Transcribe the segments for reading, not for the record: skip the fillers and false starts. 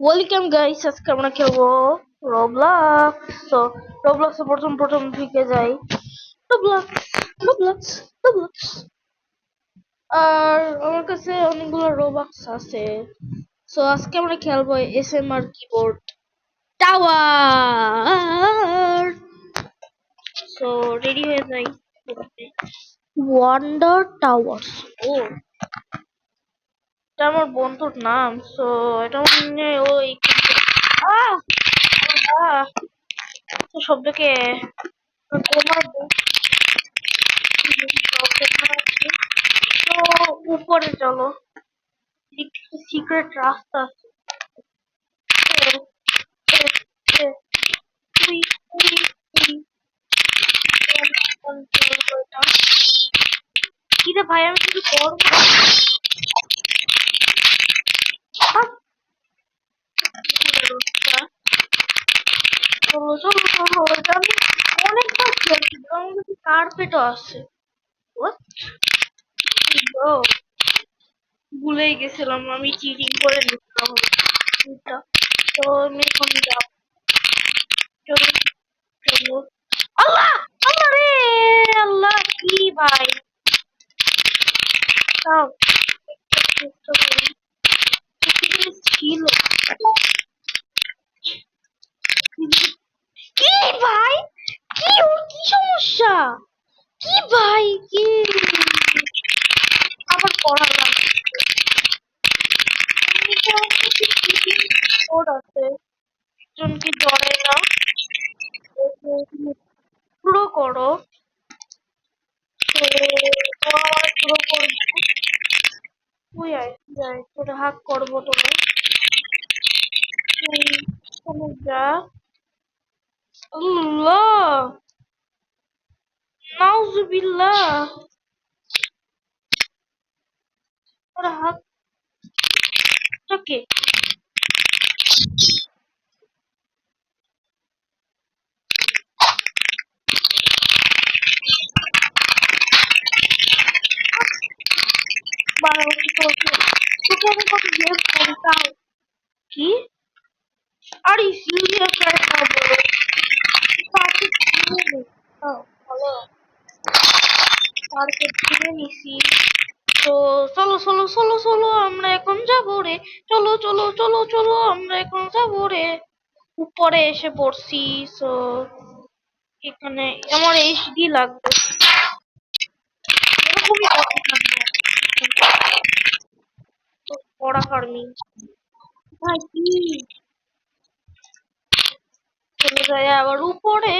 Welcome guys, আজকে আমরা খেলবো রোবলক্স। তো রোবলক্সে প্রথম প্রথম ঢুকে যাই। রোবলক্স রোবলক্স রোবলক্স আর আমার কাছে অনেকগুলো রোবক্স আছে। সো আজকে আমরা খেলবো SMR keyboard tower. So ready হয়ে যাই। Wonder towers. ও, এটা আমার বন্ধুর নাম। সো এটা মানে ওই আহ আহ তো শব্দকে তোমার তো উপরে চলো, সিক্রেট রাস্তা আছে। We, we, we. কি রে ভাই, আমি কিছু করবো না। আহ, চলো চলো চলো, এটা আমি অনেকবার খেলছি, আমার কাছে কার্পেটও আছে। What? Oh, ভুলেই গেছিলাম, আমি চিটিং করে নিচ্ছিলাম এটা। তো আমি এখন যাব। চলো চলো। আল্লাহ, আল্লাহ রে, আল্লাহ কি ভাই। তাও চেষ্টা করি। কি জিনিস ছিল? কি ভাই, কি ওর কি সমস্যা? কি ভাই, কি আবার পড়া লাগছে? ওর আছে জন কি ডরে না? পুরো করো। তো পুরো করবো। তুই আয়, তুই আয়, তোরে হাক করবো তোরে। চলে যা। আল্লাহ, নাউজুবিল্লাহ। তোরে হাকটা কে? বারো তোকে তোকে আমি কত জিজ্ঞেস করি তাও। কি? আর এই সিরিয়াস একটা বলো। তাকে চিনে নি। ভালো, তাকে চিনে নিছি। তো চলো চলো চলো চলো, আমরা এখন যাবো রে। চলো চলো চলো চলো, আমরা এখন যাবো রে। উপরে এসে পড়ছি। তো এখানে আমার এইচডি লাগবে, এরকমই কথা থাকবে। তো পড়া ফার্মিং ভাই কি, চলে যায় আবার উপরে।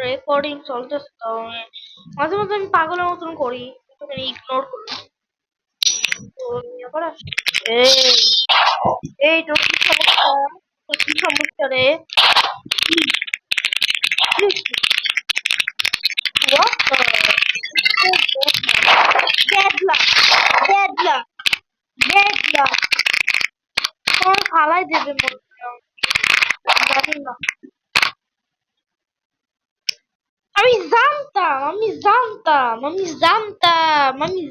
রেকর্ডিং চলতেছে তো মাঝে মাঝে আমি পাগলের মতন করি, তোকে ইগনোর করি। তো আবার আসি। এই এই তোর কি সমস্যা? তোর কি সমস্যা রে? What the? Bad luck, bad luck, bad luck. তোমার ফালাই দেবে মনে হয়। জানি না। আমি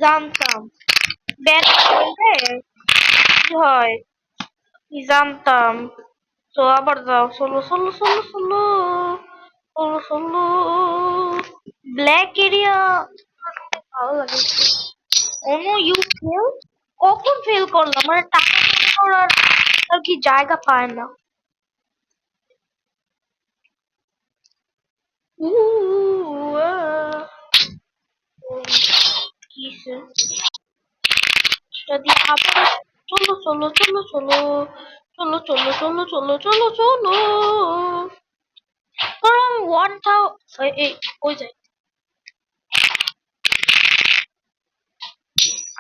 জানতাম ব্যাট বলতে কি হয়, আমি জানতাম। তো আবার যাও, ষোলো ষোলো ষোলো ষোলো ষোলো ষোলো। ব্ল্যাক এরিয়া ভালো লাগে। অনু ইউ ফেল, কখন ফেল করলাম? মানে টাকা করার আর কি জায়গা পায় না। কিসে যদি আবার চলো চলো চলো চলো চলো চলো চলো চলো চলো চলো। কারণ ওয়ান থাও এই ওই যাই।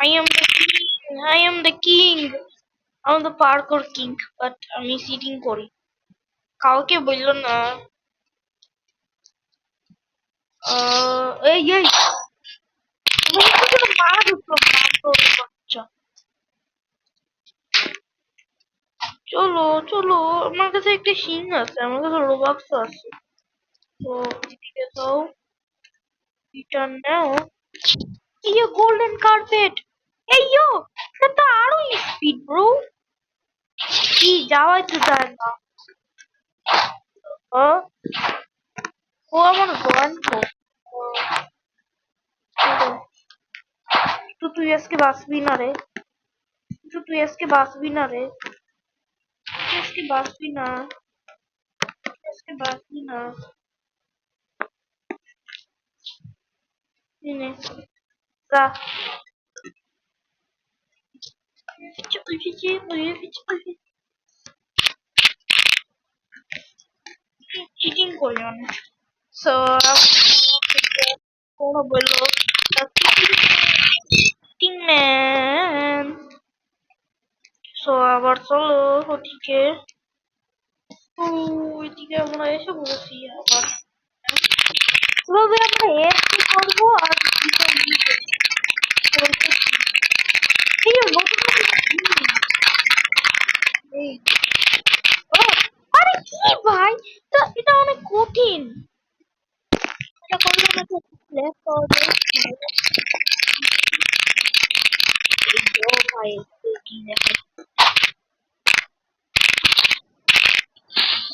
I am the king, I am the king. I'm the parkour king, but আমি সিটিং করি। কাউকে বললো না। এই এই তুমি কিন্তু মারা ঢুকলো বান্দর বাচ্চা। চলো চলো, আমার কাছে একটা শিং আছে, আমার কাছে রোবাক্স আছে। তো এদিকে যাও, রিটার্ন নাও। ইয়ে গোল্ডেন কার্পেট। এই ইয়ো, যাওয়াই তো যায় না। ও ও আমার বন্ধ। ও, তো তুই আজকে বাঁচবি না রে। তুই আজকে বাঁচবি না রে। তুই আজকে বাঁচবি না। তুই আজকে বাঁচবি না। এই নে, যা। চিটিং করলে অনেক। সো কোনো বললো চিটিং ম্যান। সো আবার চলো ওদিকে। ও, ওইদিকে আমরা এসে বসি আবার। তবে আমরা এর কি করবো আর এই যে নতুন এই ও, আরে কি ভাই, এটা অনেক কঠিন। এটা করলে আমাকে লেফট পাওয়া যায়। ও ভাই, কি দেখে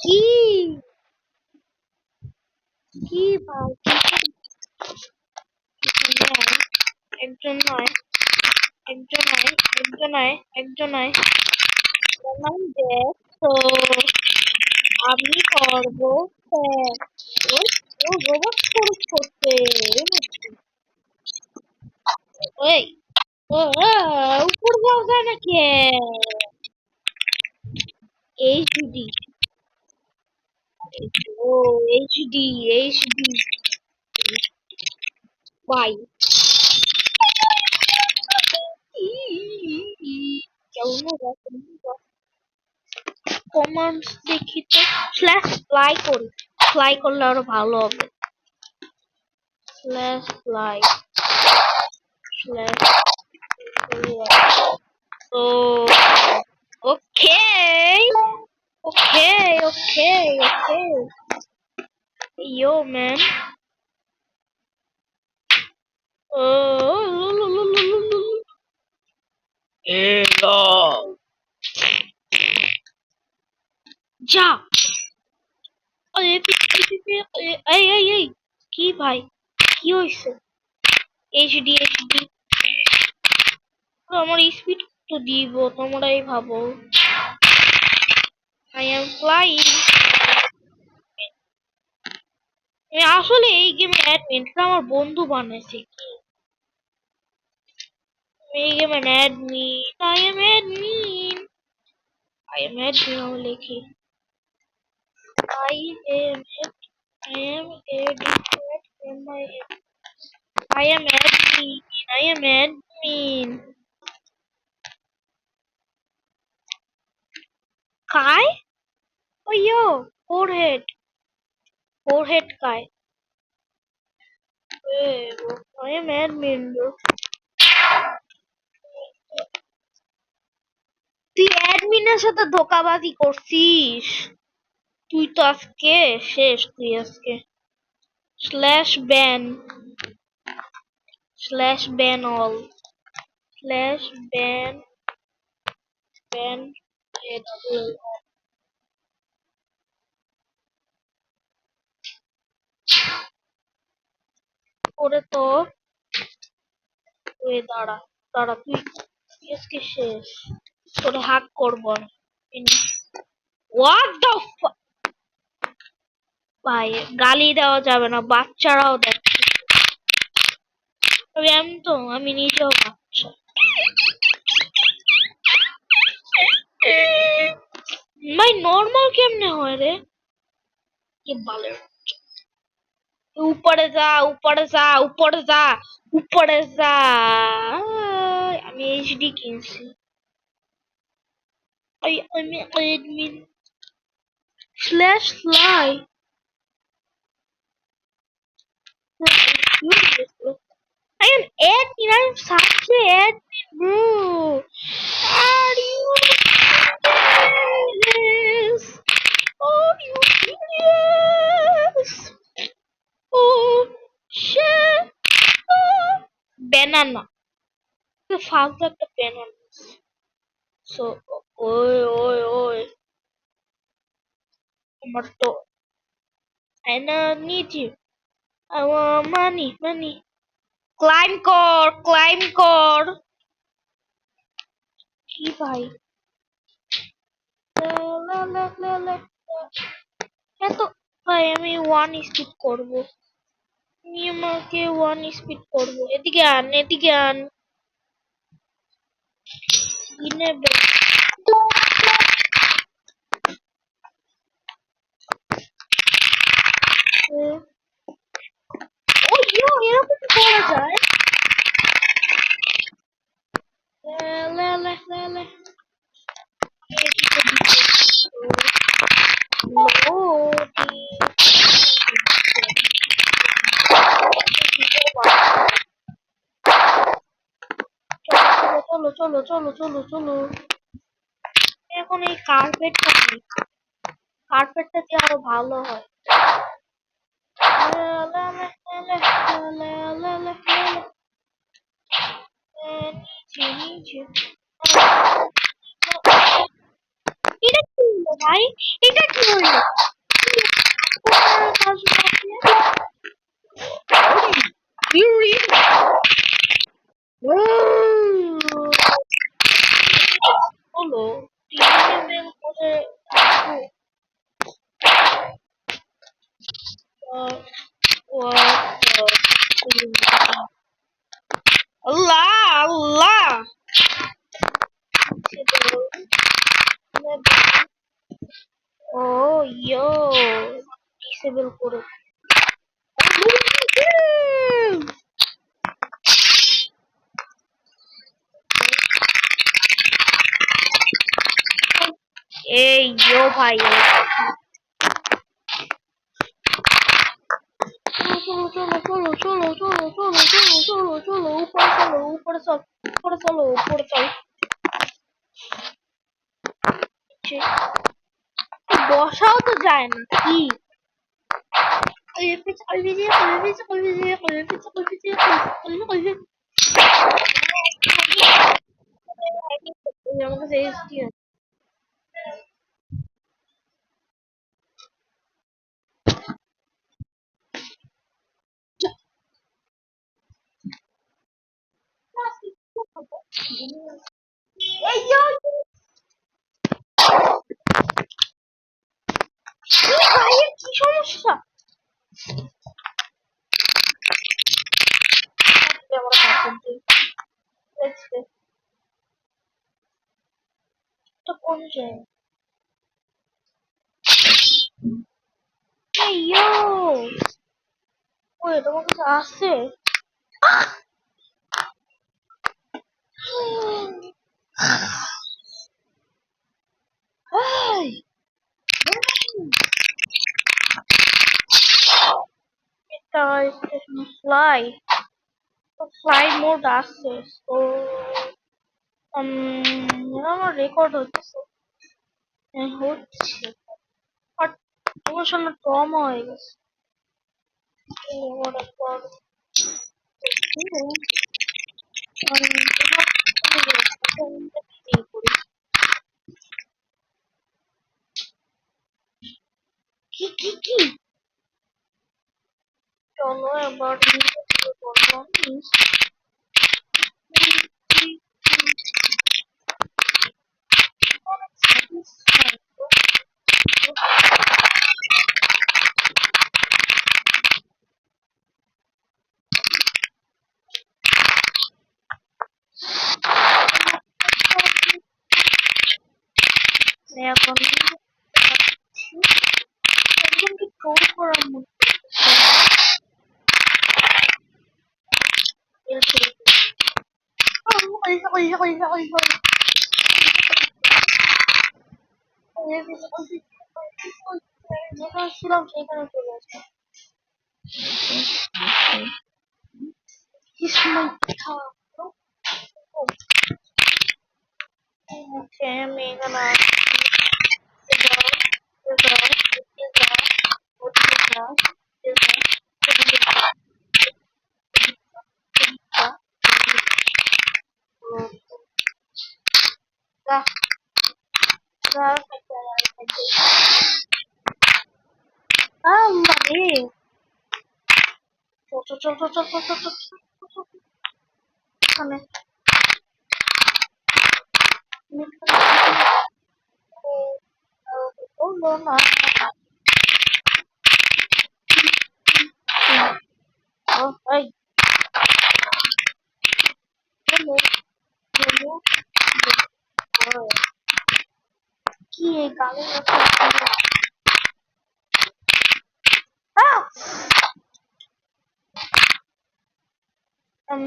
কি কি ভাই, একজন নয়, একজন নয়, একজন নয়, একজন নয়, দেখো আমি করবো ও রোবট করছে। ওই ও উপর যাও যায় নাকি? এইচডি ও এইচডি এইচডি ভাই কেমন কমান্ডস দেখি তো। স্ল্যাশ ফ্লাই করি, ফ্লাই করলে আরো ভালো হবে। স্ল্যাশ ফ্লাই, স্ল্যাশ ও ওকে ওকে ওকে ওকে ইয়ো ম্যান ও যা এই এই এই কি ভাই, কি হয়েছে? এইচডি এইচডি আমার স্পিড তো দিব, তোমরাই ভাবো। I am flying. আসলে এই গেমে অ্যাডমিন আমার বন্ধু বানাইছে কি? এই গেমে admin, I am admin, I am admin আমি লিখি। I am I am am I am admin, I am admin. काय? Oh yo, forehead, forehead काय? Hey, bro, I am admin, bro. তুই অ্যাডমিনের সাথে ধোকাবাজি করছিস। তুই তো আজকে শেষ, তুই আজকে slash ban, slash ban all, slash ban ban করে তো ওই দাঁড়া দাঁড়া তুই আজকে শেষ, তোরে হাক করবো না। হোয়াট দ্য ভাই, গালি দেওয়া যাবে না, বাচ্চারাও দেখে। তবে আমি নিজেও বাচ্চা। ভাই নর্মাল কেমনে হয় রে? কি বলে, উপরে যা উপরে যা উপরে যা উপরে যা। আমি এইচডি কিনছি। আমি admin slash fly. I am admin. I am such a admin, bro. Are you serious? Are you serious? Oh shit! Oh. Banana. The father একটা banana. So, oi oi oi. আমার তো I need you. I want money, money. Claim কর। কি ভাই? লা, লা, লা, লা, লা। এত ভাই আমি ওয়ান স্পিড করবো। আমি আমাকে ওয়ান স্পিড করবো। এদিকে আন। নেবে। ও ইয়ো, এরকম করা যায়? লে লে লে লে লে। চলো। এখন এই কার্পেটটা নেই। কার্পেটটা দিয়ে আরো ভালো হয়। নিচে। এটা কি হলো ভাই? এটা কি হলো? হলো টিএমএল করে আল্লাহ আল্লাহ ও ইয়ো ডিসেবল করে এই ইয়ো ভাই চলো উপরে চল বসাও তো যায় না কি আমার কাছে এইচডি আছে এই ইয়ো ভাইয়ের কি সমস্যা কোন জায়গায় এই ইয়ো ওই তোমার কাছে আছে Hey! এটা স্টেশন ফ্লাই ফ্লাই মোড আছে তো আমার রেকর্ড হচ্ছে বাট তোমার সামনে কম হয়ে গেছে কি চলো এবার এখন একদমকে ট্রোল করার মতো যেখানে ছিলাম সেখানে চলে আসলাম আমি এখানে এই চল চল চল চল চল চল চল চল চল এখানে বললো না এই কি এই গানের Allah,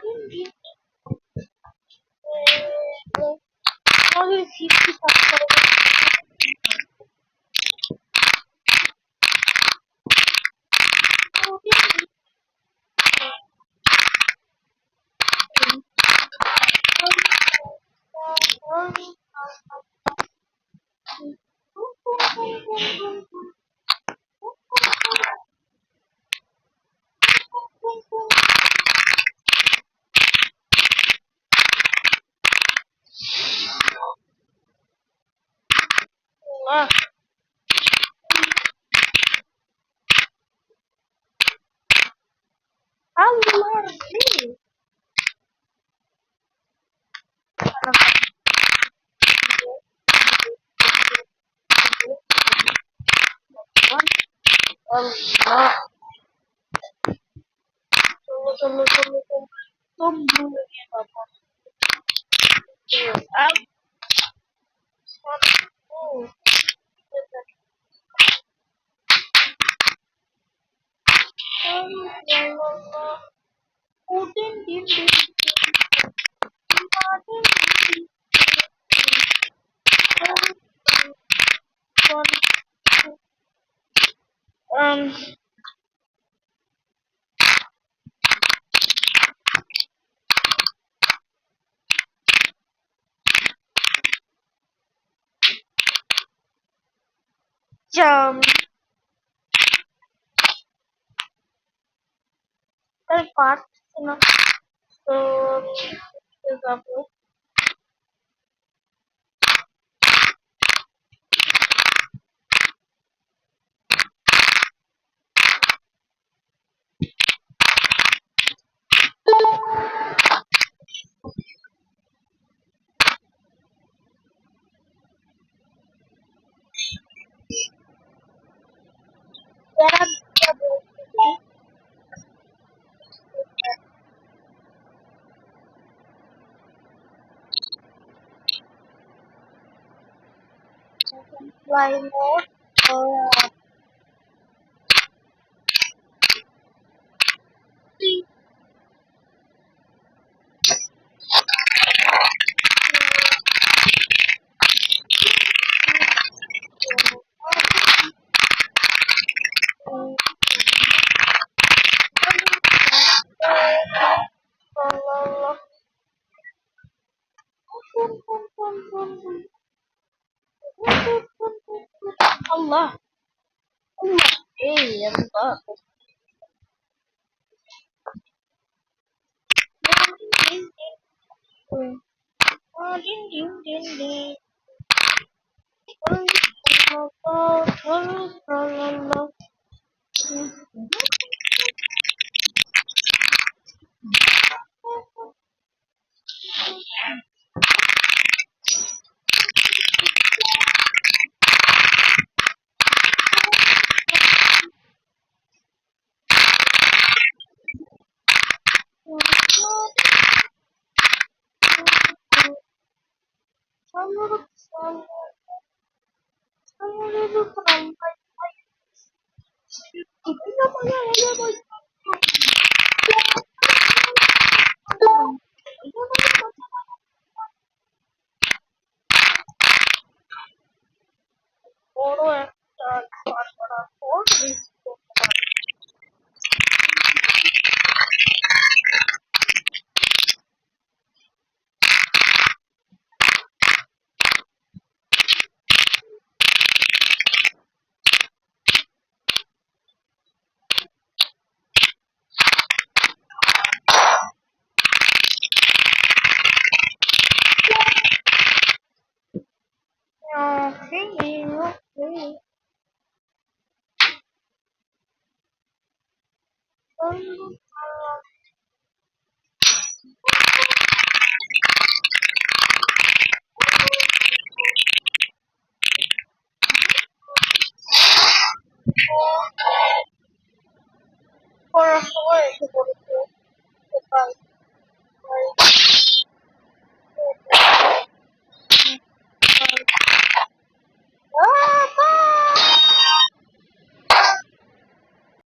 ini. Allah, solo, tunggu ya Bapak. Oh, Allah, udin, din, din, um, jam, part, so, example. Fly mode, Allah, Allah, Allah. Ding, ding, ding, ding. বড় একটা ঘর করার পর